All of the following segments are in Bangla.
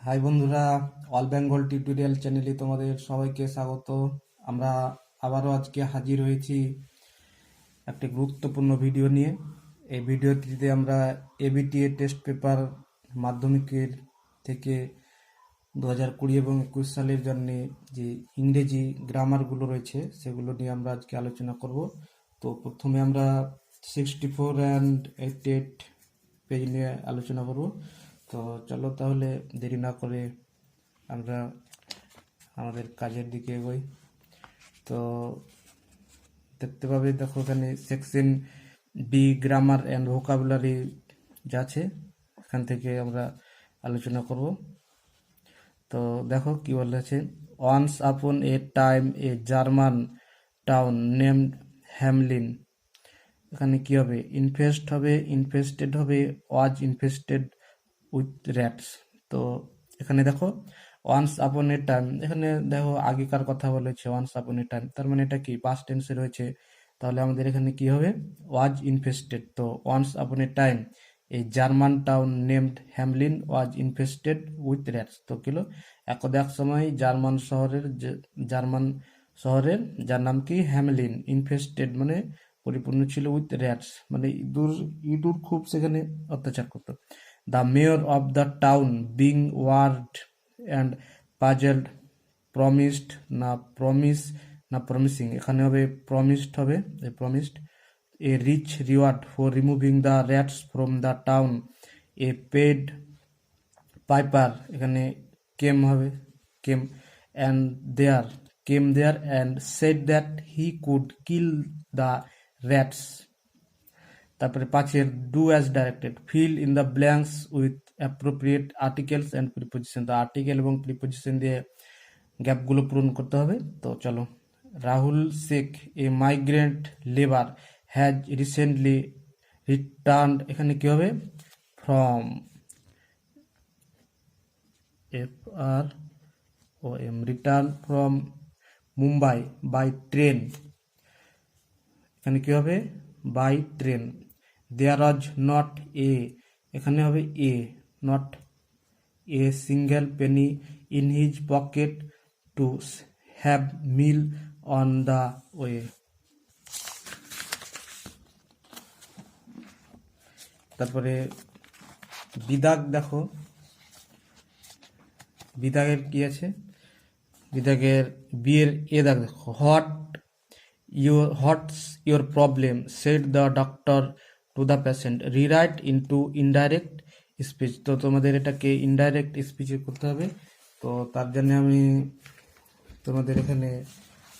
হাই বন্ধুরা, অল বেঙ্গল টিউটোরিয়াল চ্যানেলে তোমাদের সবাইকে স্বাগত। আমরা আবারও আজকে হাজির হয়েছি একটি গুরুত্বপূর্ণ ভিডিও নিয়ে। এই ভিডিওটিতে আমরা এবিটিএ টেস্ট পেপার মাধ্যমিকের থেকে 2020 এবং 21 সালের জন্য যে ইংরেজি গ্রামারগুলো রয়েছে সেগুলো নিয়ে আমরা আজকে আলোচনা করব। তো প্রথমে আমরা 64 অ্যান্ড 88 পেজ নিয়ে আলোচনা করব। তো চলো তাহলে দেরি না করে আমরা আমাদের কাজের দিকে এগোই। তো দেখতে পাবে, দেখো এখানে section B grammar and vocabulary যা আছে এখান থেকে আমরা আলোচনা করব। তো দেখো কি বলেছে, once upon a time a German town named Hamelin. এখানে কি হবে, ইনফেস্ট হবে, ইনফেস্টেড হবে, ওয়াজ ইনফেস্টেড উইথ র্যাটস। তো এখানে দেখো ওয়ান্স আপন এ টাইম, এখানে দেখো আগেকার কথা বলেছে ওয়ান্স আপন এ টাইম, তার মানে এটা কি পাস্ট টেন্সে রয়েছে। তাহলে আমাদের এখানে কি হবে, ওয়াজ ইনফেস্টেড। তো ওয়ান্স আপন এ টাইম এই German town named Hamelin was infested with rats. তো কিলো একদা এক সময় জার্মান শহরের যার নাম কি হ্যামলিন, ইনফেস্টেড মানে পরিপূর্ণ ছিল, উইথ র্যাটস মানে ইঁদুর ইঁদুর খুব সেখানে অত্যাচার করতো। The mayor of the town being worried and puzzled promised না প্রমিসিং, এখানে হবে প্রমিসড, হবে promised a rich reward for removing the rats from the town. A pied piper, এখানে কেম হবে, came and there came there and said that he could kill the rats. তারপরে 5 do as directed, fill in the blanks with appropriate articles and preposition. তো আর্টিকেল এবং প্রিপোজিশন দিয়ে গ্যাপগুলো পূরণ করতে হবে। তো চলো, Rahul Sheikh a migrant labour has recently return, এখানে কি হবে, from, F R O M, return from Mumbai by train, এখানে কি হবে, by train. There was not a, এখানে হবে a, not a single penny in his pocket to have meal on the way. তারপরে বিদাগ, দেখো বিদাগের কি আছে, বিদাগের বিয়ের এ দাগ দেখো, what's your problem said the doctor to the patient, rewrite into indirect speech. তো তোমাদের এটাকে ইনডাইরেক্ট স্পিচে করতে হবে। তো তার জন্য আমি তোমাদের এখানে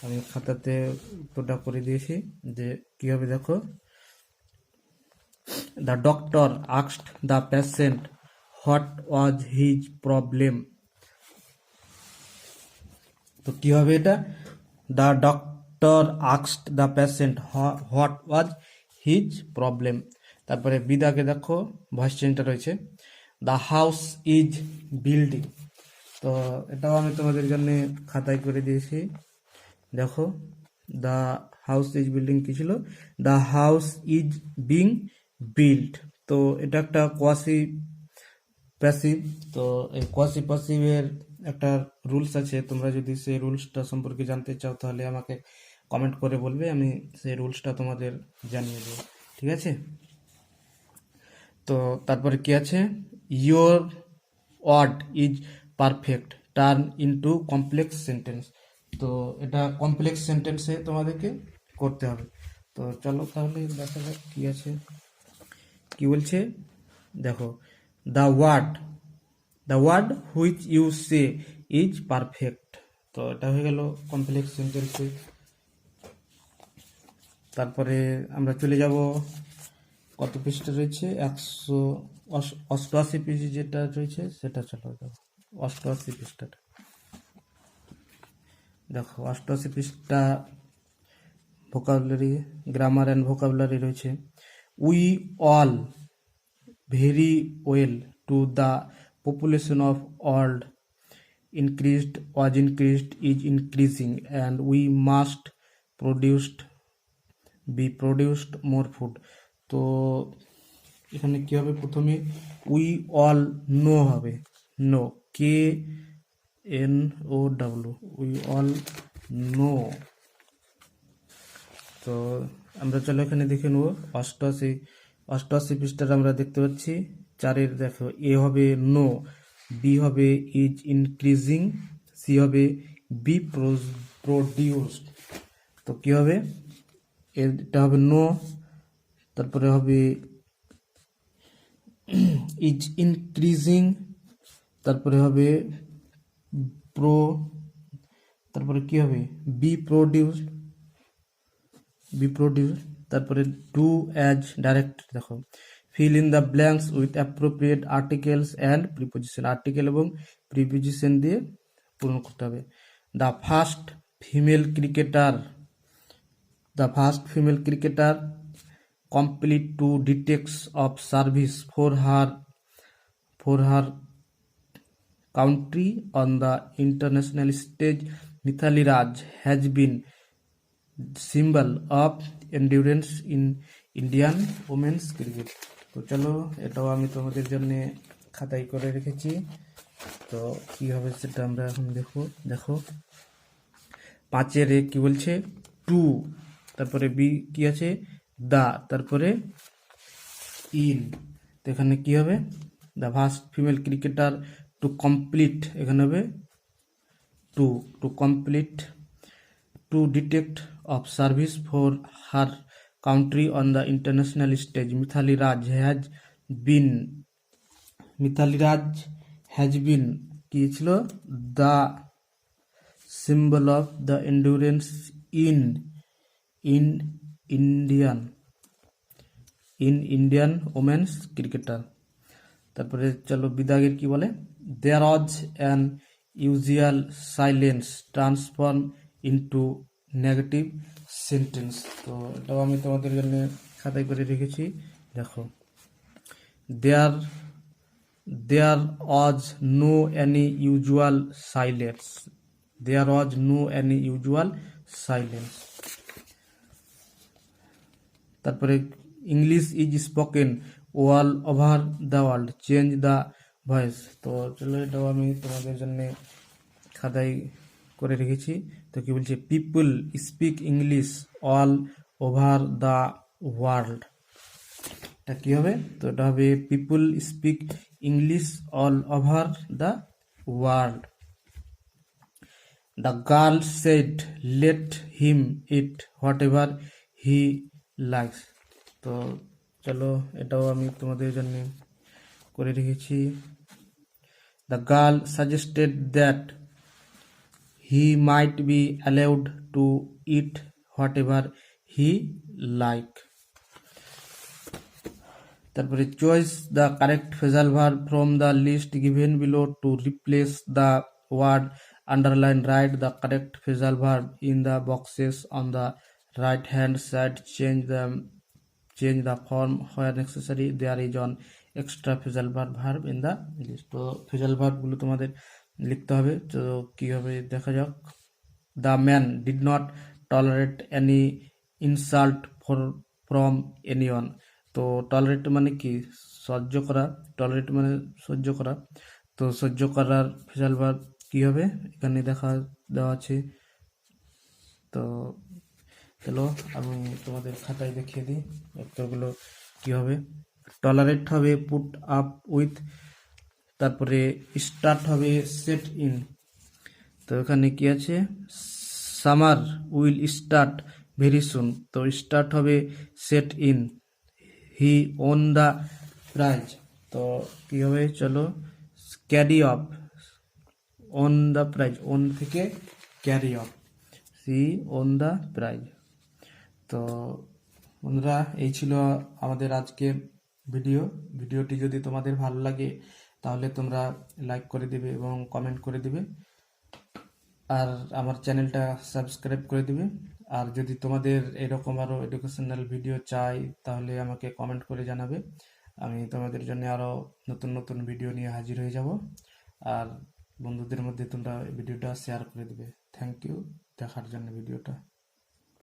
আমি খাতাতে উত্তরটা করে দিয়েছি যে কি হবে। দেখো, the doctor asked the patient what was his problem. তো কি হবে এটা, the doctor asked the patient what was his problem. তারপরে বিদাকে দেখো ভয়েস চেঞ্জটা রয়েছে, দ্য হাউস ইজ বিল্ডিং। তো এটাও আমি তোমাদের জন্য খাতায় করে দিয়েছি। দেখো, দ্য হাউস ইজ বিল্ডিং কি ছিল, the house is being build. তো এটা একটা কোয়াসি প্যাসিভ। তো এই কোয়াসি প্যাসিভের একটা রুলস আছে, তোমরা যদি সেই রুলসটা সম্পর্কে জানতে চাও তাহলে আমাকে কমেন্ট করে বলবে, আমি সেই রুলসটা তোমাদের জানিয়ে দেবো, ঠিক আছে। তো তারপরে কি আছে, your word is perfect turn into complex sentence. তো এটা কমপ্লেক্স সেন্টেন্সে তোমাদেরকে করতে হবে। তো চলো তাহলে দেখা যাক কি আছে, কি বলছে। দেখো, the word which you say is perfect. তো এটা হয়ে গেল কমপ্লেক্স সেন্টেন্সে। তারপরে আমরা চলে যাব, কত পৃষ্ঠা রয়েছে, 188 পেজ যেটা রয়েছে সেটা, চলো দেখো 88 পৃষ্ঠাটা। দেখো 88 পৃষ্ঠা ভোকাবুলারি, গ্রামার অ্যান্ড ভোকাবুলারি রয়েছে। We all very well to the population of world increased, was increased, is increasing, and we must be produced more food. তো এখানে কি হবে, প্রথমে উই অল নো হবে, know, KNOW, we all know। তো আমরা চলো এখানে দেখে নেব অষ্টআশি পৃষ্ঠাটা আমরা দেখতে পাচ্ছি। 4 দেখো, এ হবে নো, বি হবে ইজ ইনক্রিজিং, সি হবে বি প্রডিউসড। তো কি হবে, এটা হবে নো, তারপরে হবে ইজ ইনক্রিজিং, তারপরে হবে তারপরে কি হবে বি প্রডিউসড, তারপরে ডু অ্যাজ ডাইরেক্ট। দেখো, feel in the blanks with appropriate articles and preposition, article এবং প্রিপোজিশন দিয়ে পূরণ করতে হবে। The first female cricketer complete 2 decades of service for her country on the international stage. Mithali Raj has been symbol of endurance in Indian women's cricket। তো চলো, এটাও আমি তোমাদের জন্য খাতায় করে রেখেছি। তো কি হবে সেটা আমরা এখন দেখো 5 কি বলছে, টু, তারপরে বি কি আছে, দা, তারপরে ইন। তো এখানে কি হবে, the first female cricketer to complete, এখানে হবে to complete 2 decades of service for her country on the international stage. Mithali Raj has been কি ছিল, the symbol of the endurance in Indian women's cricketer। তারপরে চলো বিদাগের কি বলে, there was an usual silence transform into negative sentence। তো এটাও আমি তোমাদের জন্য খাতায় করে রেখেছি। দেখো, there was no any usual silence। তারপরে English is spoken all over the world, change the voice. তো চলো, এটাও আমি তোমাদের জন্য খাতায় করে রেখেছি। তো কি বলছে, people speak English all over the world. এটা কি হবে, তো এটা হবে people speak English all over the world. The girl said let him eat whatever he likes. তো চলো, এটাও আমি তোমাদের জন্য করে রেখেছি। The girl suggested that he might be allowed to eat whatever he like. তারপরে choice the correct phrasal verb from the list given below to replace the word underline, write the correct phrasal verb in the boxes on the right hand side, change the form where necessary, there is an extra phrasal verb in the list। তো phrasal verb গুলো তোমাদের লিখতে হবে। তো কি হবে দেখা যাক। the man did not tolerate any insult from anyone। তো tolerate মানে কি, সহ্য করা, tolerate মানে সহ্য করা। তো সহ্য করার phrasal verb কি হবে, এখানে দেওয়া আছে। তো চলো আমি তোমাদের খাতায় দেখিয়ে দিই উত্তরগুলো কি হবে। টলারেট হবে পুট আপ উইথ, তারপরে স্টার্ট হবে সেট ইন। তো এখানে কি আছে, summer will start very soon. তো স্টার্ট হবে set in. He won the prize. তো কি হবে, চলো carry off, won the prize, won থেকে carry off, he won the prize. তো বন্ধুরা, এই ছিল আমাদের আজকের ভিডিওটি যদি তোমাদের ভালো লাগে তাহলে তোমরা লাইক করে দিবে এবং কমেন্ট করে দিবে, আর আমার চ্যানেলটা সাবস্ক্রাইব করে দিবে। আর যদি তোমাদের এরকম আরও এডুকেশনাল ভিডিও চাই তাহলে আমাকে কমেন্ট করে জানাবে, আমি তোমাদের জন্য আরও নতুন নতুন ভিডিও নিয়ে হাজির হয়ে যাব। আর বন্ধুদের মধ্যে তোমরা ভিডিওটা শেয়ার করে দিবে। থ্যাংক ইউ দেখার জন্য ভিডিওটা।